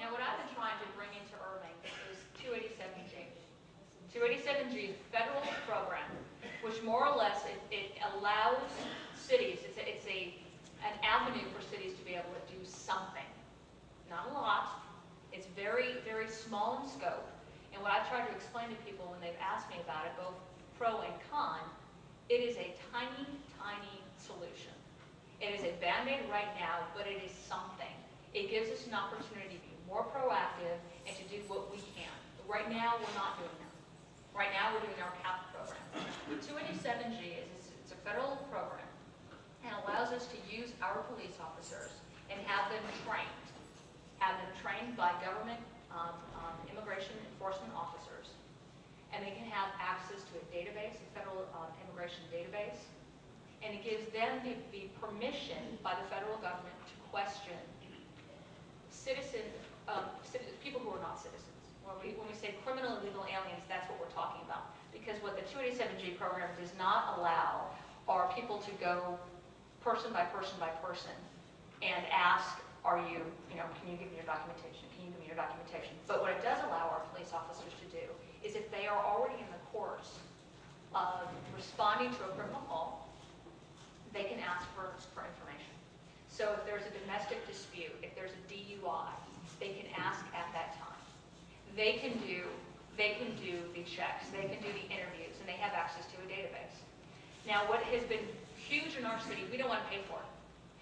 Now, what I've been trying to bring into Irving is 287G. 287G is a federal program, which more or less it allows cities, it's an avenue for cities to be able to do something. Not a lot. It's very, very small in scope. And what I've tried to explain to people when they've asked me about it, both pro and con, it is a tiny, tiny solution. It is a Band-Aid right now, but it is something. It gives us an opportunity to be more proactive and to do what we can. But right now, we're not doing that. Right now, we're doing our CAP program. 287G it's a federal program and allows us to use our police officers and have them trained by government immigration enforcement officers. And they can have access to a database, a federal immigration database. And it gives them the permission by the federal government to question people who are not citizens. When we say criminal illegal aliens, that's what we're talking about. Because what the 287G program does not allow are people to go person by person by person and ask, can you give me your documentation? Can you give me your documentation? But what it does allow our police officers to do is if they are already in the course of responding to a criminal call, they can ask for information. So if there's a domestic dispute, if there's a DUI, they can ask at that time. They can do the checks, they can do the interviews, and they have access to a database. Now, what has been huge in our city, we don't want to pay for it.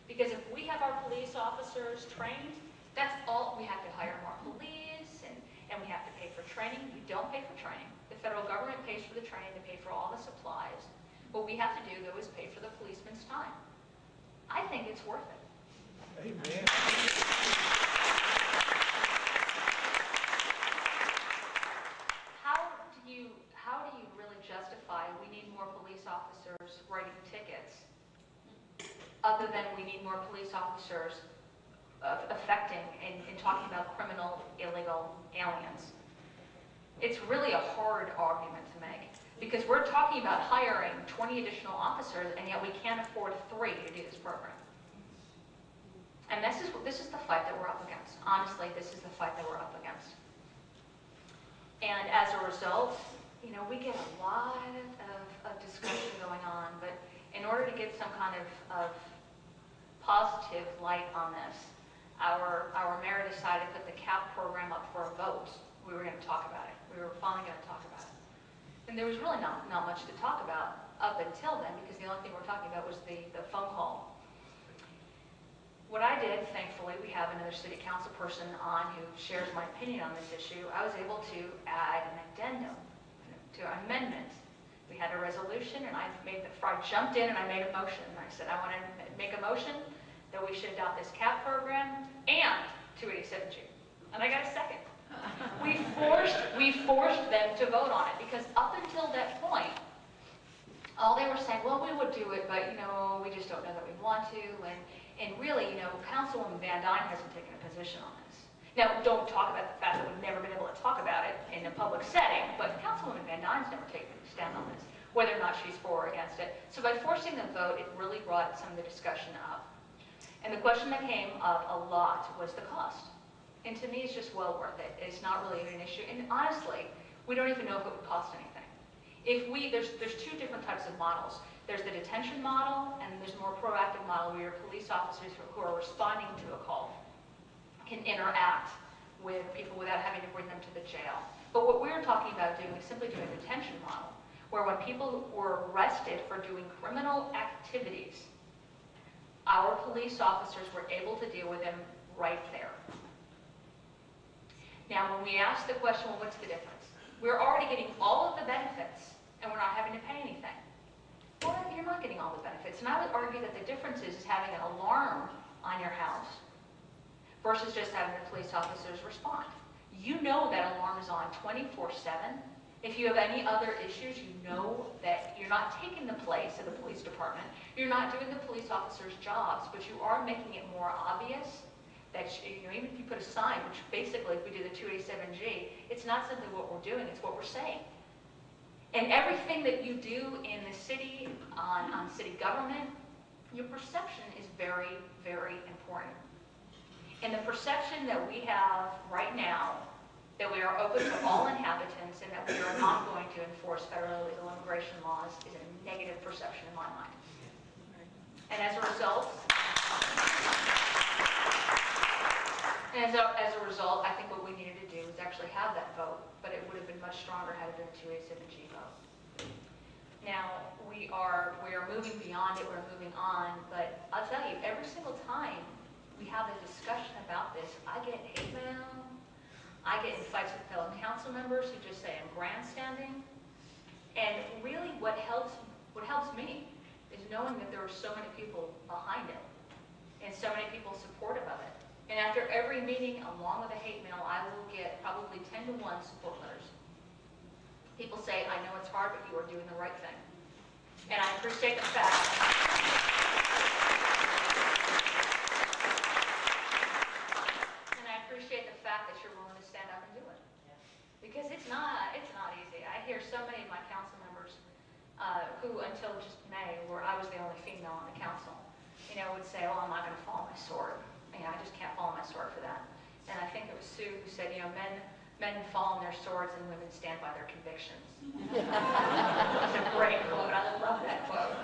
Because if we have our police officers trained, that's all. We have to hire more police, and we have to pay for training. You don't pay for training. The federal government pays for the training, they pay for all the supplies. What we have to do, though, is pay for the policeman's time. I think it's worth it. Amen. How do you really justify we need more police officers writing tickets other than we need more police officers affecting and talking about criminal illegal aliens? It's really a hard argument to make because we're talking about hiring 20 additional officers and yet we can't afford 3 to do this program. And this is the fight that we're up against. Honestly, this is the fight that we're up against. And as a result, we get a lot of discussion going on, but in order to get some kind of positive light on this, our mayor decided to put the CAP program up for a vote. We were going to talk about it. We were finally going to talk about it. And there was really not much to talk about up until then because the only thing we're talking about was the phone call. What I did, thankfully, we have another city council person on who shares my opinion on this issue. I was able to add an addendum to an amendment. We had a resolution, and I jumped in and I made a motion. I said, I want to make a motion that we should adopt this CAP program and 287G. And I got a second. We forced them to vote on it because up until that point, all they were saying, well, we would do it, but we just don't know that we want to. And really, Councilwoman Van Duyne hasn't taken a position on this. Now, don't talk about the fact that we've never been able to talk about it in a public setting, but Councilwoman Van Duyne's never taken a stand on this, whether or not she's for or against it. So by forcing the vote, it really brought some of the discussion up. And the question that came up a lot was the cost. And to me, it's just well worth it. It's not really an issue. And honestly, we don't even know if it would cost anything. There's 2 different types of models. There's the detention model, and there's a more proactive model where your police officers who are responding to a call can interact with people without having to bring them to the jail. But what we're talking about doing is simply doing a detention model, where when people were arrested for doing criminal activities, our police officers were able to deal with them right there. Now, when we ask the question, well, what's the difference? We're already getting all of the benefits, and we're not having to pay anything. Well, you're not getting all the benefits. And I would argue that the difference is having an alarm on your house versus just having the police officers respond. You know that alarm is on 24/7. If you have any other issues, you know that you're not taking the place of the police department. You're not doing the police officers' jobs, but you are making it more obvious that, even if you put a sign, which basically if we do the 287G, it's not simply what we're doing, it's what we're saying. And everything that you do in the city, on city government, your perception is very, very important. And the perception that we have right now, that we are open to all inhabitants and that we are not going to enforce federal illegal immigration laws is a negative perception in my mind. And as a result, I think what we needed to do was actually have that vote, but it would have been much stronger had it been a 2A7G vote. Now, we are moving beyond it, we're moving on, but I'll tell you, every single time we have a discussion about this, I get hate mail, I get in fights with fellow council members who just say I'm grandstanding, and really what helps me is knowing that there are so many people behind it, and so many people supportive of it. And after every meeting, along with a hate mail, I will get probably 10 to 1 support letters. People say, I know it's hard, but you are doing the right thing. And I appreciate the fact that you're willing to stand up and do it. Because it's not easy. I hear so many of my council members who, until just May, where I was the only female on the council, would say, well, I'm not going to fall on my sword. I just can't fall on my sword for that. And I think it was Sue who said, men fall on their swords and women stand by their convictions. That's a great quote. I love that quote.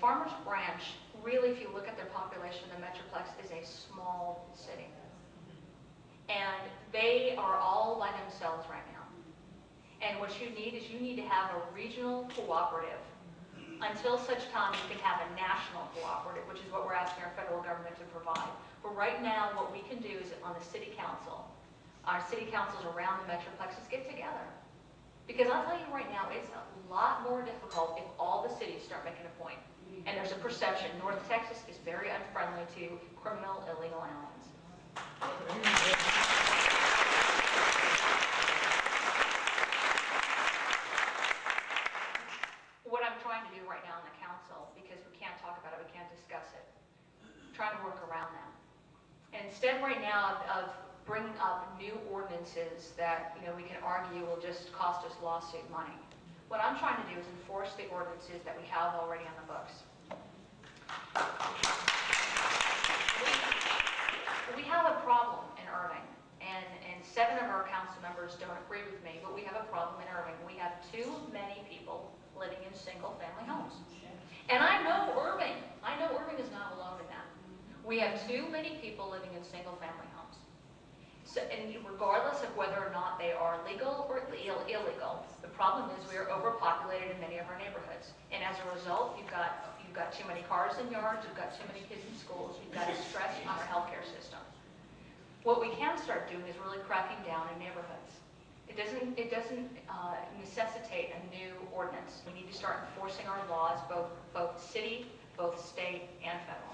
Farmers Branch, really, if you look at their population, the Metroplex is a small city. And they are all by themselves right now. And what you need is you need to have a regional cooperative until such time you can have a national cooperative, which is what we're asking our federal government to provide. But right now, what we can do is on the city council, our city councils around the Metroplexes get together. Because I'll tell you right now, it's a lot more difficult if all the cities start making a point. And there's a perception, North Texas is very unfriendly to criminal illegal aliens. What I'm trying to do right now in the council, because we can't talk about it, we can't discuss it, I'm trying to work around that. And instead right now of bringing up new ordinances that we can argue will just cost us lawsuit money, what I'm trying to do is enforce the ordinances that we have already on the books. We have a problem in Irving, and 7 of our council members don't agree with me, but we have a problem in Irving. We have too many people living in single-family homes. And I know Irving is not alone in that. We have too many people living in single-family homes. So, and regardless of whether or not they are legal or illegal, the problem is we are overpopulated in many of our neighborhoods. And as a result, you've got too many cars in yards, you've got too many kids in schools, you've got a stress on our healthcare system. What we can start doing is really cracking down in neighborhoods. It doesn't necessitate a new ordinance. We need to start enforcing our laws, both city, both state, and federal.